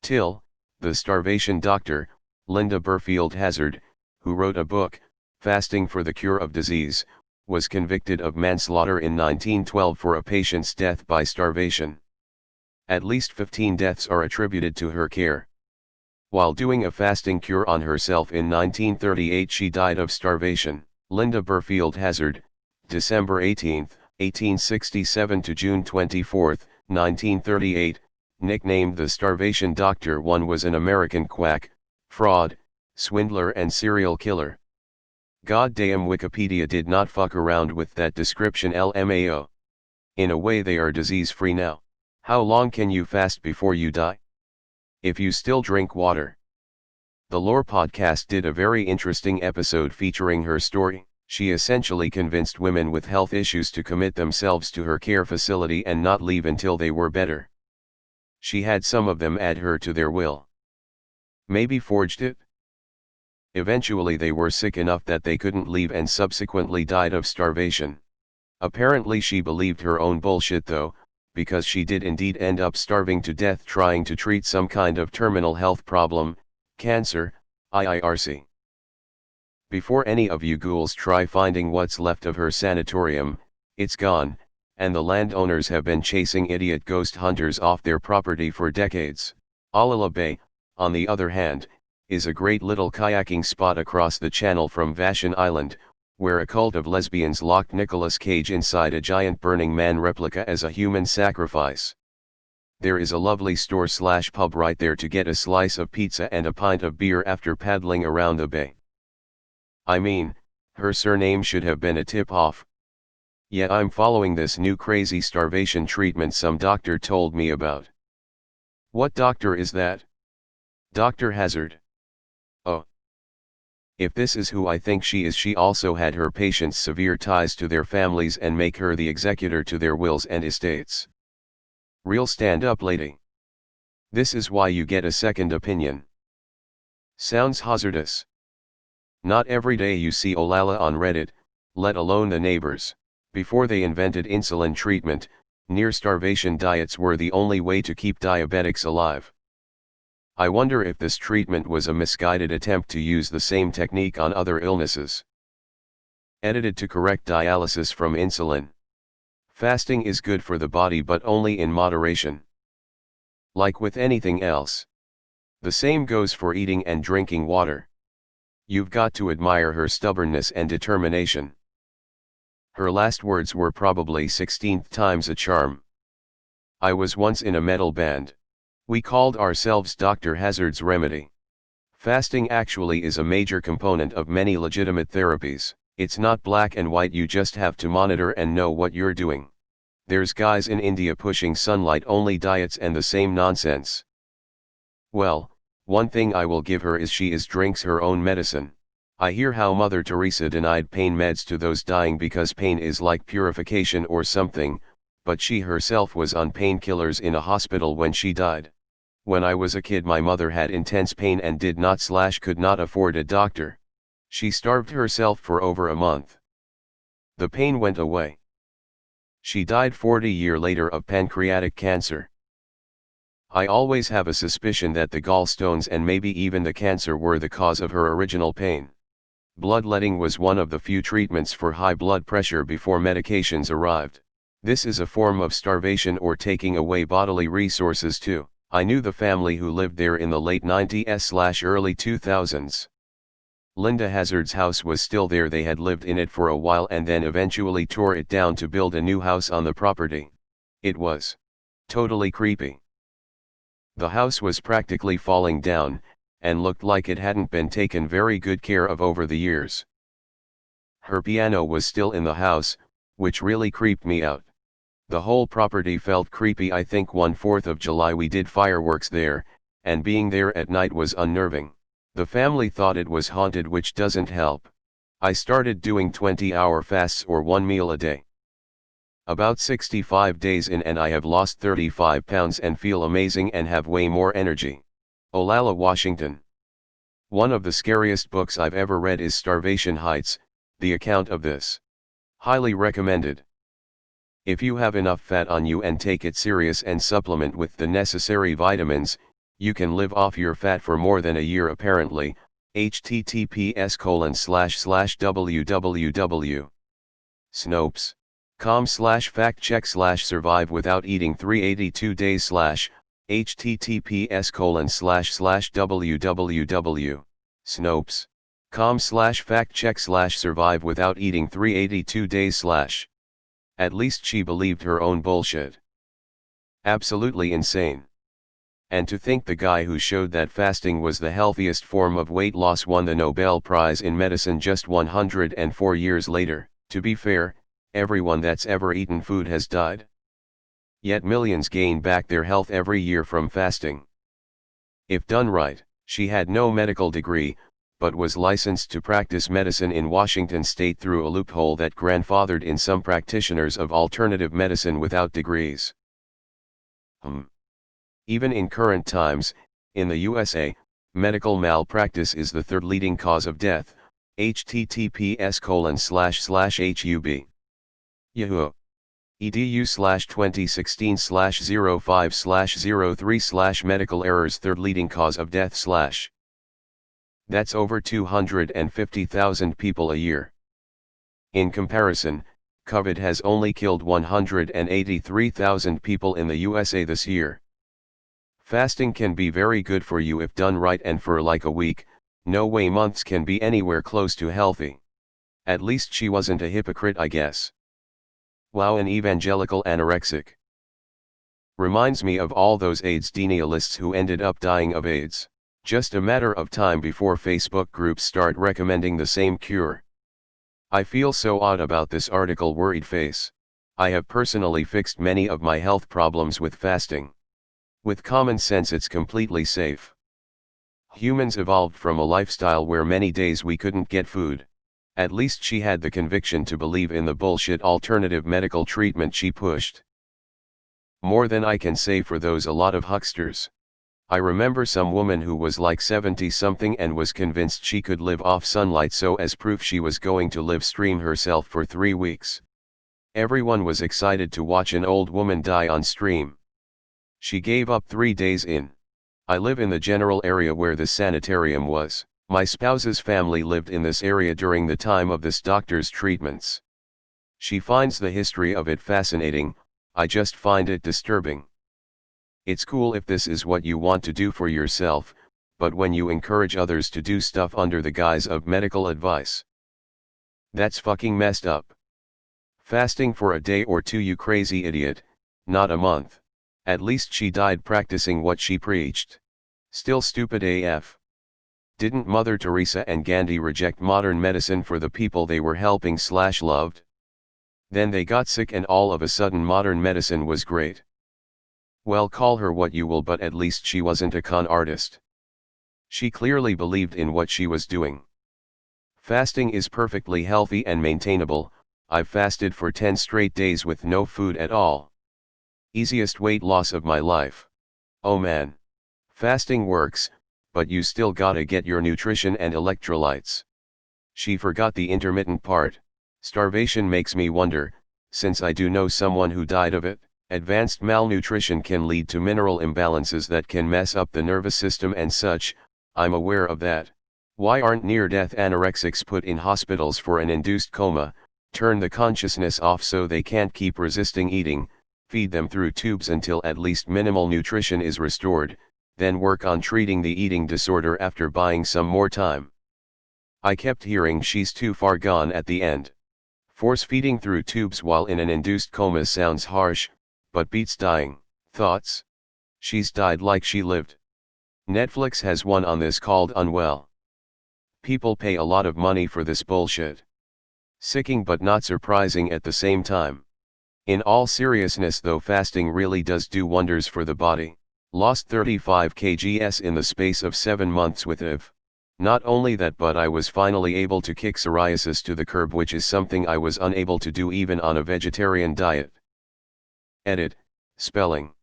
TIL, the Starvation Doctor, Linda Burfield Hazzard, who wrote a book, Fasting for the Cure of Disease, was convicted of manslaughter in 1912 for a patient's death by starvation. At least 15 deaths are attributed to her care. While doing a fasting cure on herself in 1938, she died of starvation. Linda Burfield Hazzard, December 18, 1867 to June 24, 1938, nicknamed the Starvation Doctor. One was an American quack, fraud, swindler and serial killer. Goddamn, Wikipedia did not fuck around with that description, LMAO. In a way they are disease-free now. How long can you fast before you die? If you still drink water. The Lore podcast did a very interesting episode featuring her story. She essentially convinced women with health issues to commit themselves to her care facility and not leave until they were better. She had some of them add her to their will. Maybe forged it? Eventually they were sick enough that they couldn't leave and subsequently died of starvation. Apparently she believed her own bullshit though, because she did indeed end up starving to death trying to treat some kind of terminal health problem, cancer, IIRC. Before any of you ghouls try finding what's left of her sanatorium, it's gone, and the landowners have been chasing idiot ghost hunters off their property for decades. Alala Bay, on the other hand, is a great little kayaking spot across the channel from Vashon Island, where a cult of lesbians locked Nicolas Cage inside a giant Burning Man replica as a human sacrifice. There is a lovely store/pub right there to get a slice of pizza and a pint of beer after paddling around the bay. I mean, her surname should have been a tip-off. Yet I'm following this new crazy starvation treatment some doctor told me about. What doctor is that? Dr. Hazzard. Oh. If this is who I think she is, she also had her patients severe ties to their families and make her the executor to their wills and estates. Real stand-up lady. This is why you get a second opinion. Sounds hazardous. Not every day you see Olala on Reddit, let alone the neighbors. Before they invented insulin treatment, near-starvation diets were the only way to keep diabetics alive. I wonder if this treatment was a misguided attempt to use the same technique on other illnesses. Edited to correct dialysis from insulin. Fasting is good for the body but only in moderation. Like with anything else. The same goes for eating and drinking water. You've got to admire her stubbornness and determination. Her last words were probably 16th time's a charm. I was once in a metal band. We called ourselves Dr. Hazzard's Remedy. Fasting actually is a major component of many legitimate therapies. It's not black and white, you just have to monitor and know what you're doing. There's guys in India pushing sunlight-only diets and the same nonsense. Well, one thing I will give her is she drinks her own medicine. I hear how Mother Teresa denied pain meds to those dying because pain is like purification or something, but she herself was on painkillers in a hospital when she died. When I was a kid my mother had intense pain and could not afford a doctor. She starved herself for over a month. The pain went away. She died 40 years later of pancreatic cancer. I always have a suspicion that the gallstones and maybe even the cancer were the cause of her original pain. Bloodletting was one of the few treatments for high blood pressure before medications arrived. This is a form of starvation or taking away bodily resources too. I knew the family who lived there in the late 90s/early 2000s. Linda Hazzard's house was still there. They had lived in it for a while and then eventually tore it down to build a new house on the property. It was totally creepy. The house was practically falling down, and looked like it hadn't been taken very good care of over the years. Her piano was still in the house, which really creeped me out. The whole property felt creepy. I think one 4th of July we did fireworks there, and being there at night was unnerving. The family thought it was haunted, which doesn't help. I started doing 20-hour fasts or one meal a day. About 65 days in and I have lost 35 pounds and feel amazing and have way more energy. Olala, Washington. One of the scariest books I've ever read is Starvation Heights, the account of this. Highly recommended. If you have enough fat on you and take it serious and supplement with the necessary vitamins, You can live off your fat for more than a year apparently. https://www. Snopes.com/fact-check/survive without eating 382 days/ https://www. Snopes.com/fact-check/survive without eating 382 days/. At least she believed her own bullshit. Absolutely insane. And to think the guy who showed that fasting was the healthiest form of weight loss won the Nobel Prize in Medicine just 104 years later. To be fair, everyone that's ever eaten food has died. Yet millions gain back their health every year from fasting. If done right, she had no medical degree, but was licensed to practice medicine in Washington state through a loophole that grandfathered in some practitioners of alternative medicine without degrees. Even in current times, in the USA, medical malpractice is the third leading cause of death. https://hub. Yahoo! edu/2016/05/03/ medical errors third leading cause of death/. That's over 250,000 people a year. In comparison, COVID has only killed 183,000 people in the USA this year. Fasting can be very good for you if done right, and for like a week, no way months can be anywhere close to healthy. At least she wasn't a hypocrite, I guess. Wow, an evangelical anorexic. Reminds me of all those AIDS denialists who ended up dying of AIDS. Just a matter of time before Facebook groups start recommending the same cure. I feel so odd about this article, worried face. I have personally fixed many of my health problems with fasting. With common sense, it's completely safe. Humans evolved from a lifestyle where many days we couldn't get food. At least she had the conviction to believe in the bullshit alternative medical treatment she pushed. More than I can say for those a lot of hucksters. I remember some woman who was like 70-something and was convinced she could live off sunlight, so as proof she was going to live stream herself for 3 weeks. Everyone was excited to watch an old woman die on stream. She gave up 3 days in. I live in the general area where the sanitarium was. My spouse's family lived in this area during the time of this doctor's treatments. She finds the history of it fascinating, I just find it disturbing. It's cool if this is what you want to do for yourself, but when you encourage others to do stuff under the guise of medical advice, that's fucking messed up. Fasting for a day or two, you crazy idiot, not a month. At least she died practicing what she preached. Still stupid AF. Didn't Mother Teresa and Gandhi reject modern medicine for the people they were helping/loved? Then they got sick and all of a sudden modern medicine was great. Well, call her what you will, but at least she wasn't a con artist. She clearly believed in what she was doing. Fasting is perfectly healthy and maintainable. I've fasted for 10 straight days with no food at all. Easiest weight loss of my life. Oh man. Fasting works, but you still gotta get your nutrition and electrolytes. She forgot the intermittent part. Starvation makes me wonder, since I do know someone who died of it. Advanced malnutrition can lead to mineral imbalances that can mess up the nervous system and such. I'm aware of that. Why aren't near-death anorexics put in hospitals for an induced coma, turn the consciousness off so they can't keep resisting eating, feed them through tubes until at least minimal nutrition is restored, then work on treating the eating disorder after buying some more time? I kept hearing she's too far gone at the end. Force feeding through tubes while in an induced coma sounds harsh, but beats dying. Thoughts? She's died like she lived. Netflix has one on this called Unwell. People pay a lot of money for this bullshit. Sicking but not surprising at the same time. In all seriousness though, fasting really does do wonders for the body. Lost 35 kgs in the space of 7 months with IV. Not only that, but I was finally able to kick psoriasis to the curb, which is something I was unable to do even on a vegetarian diet. Edit, spelling.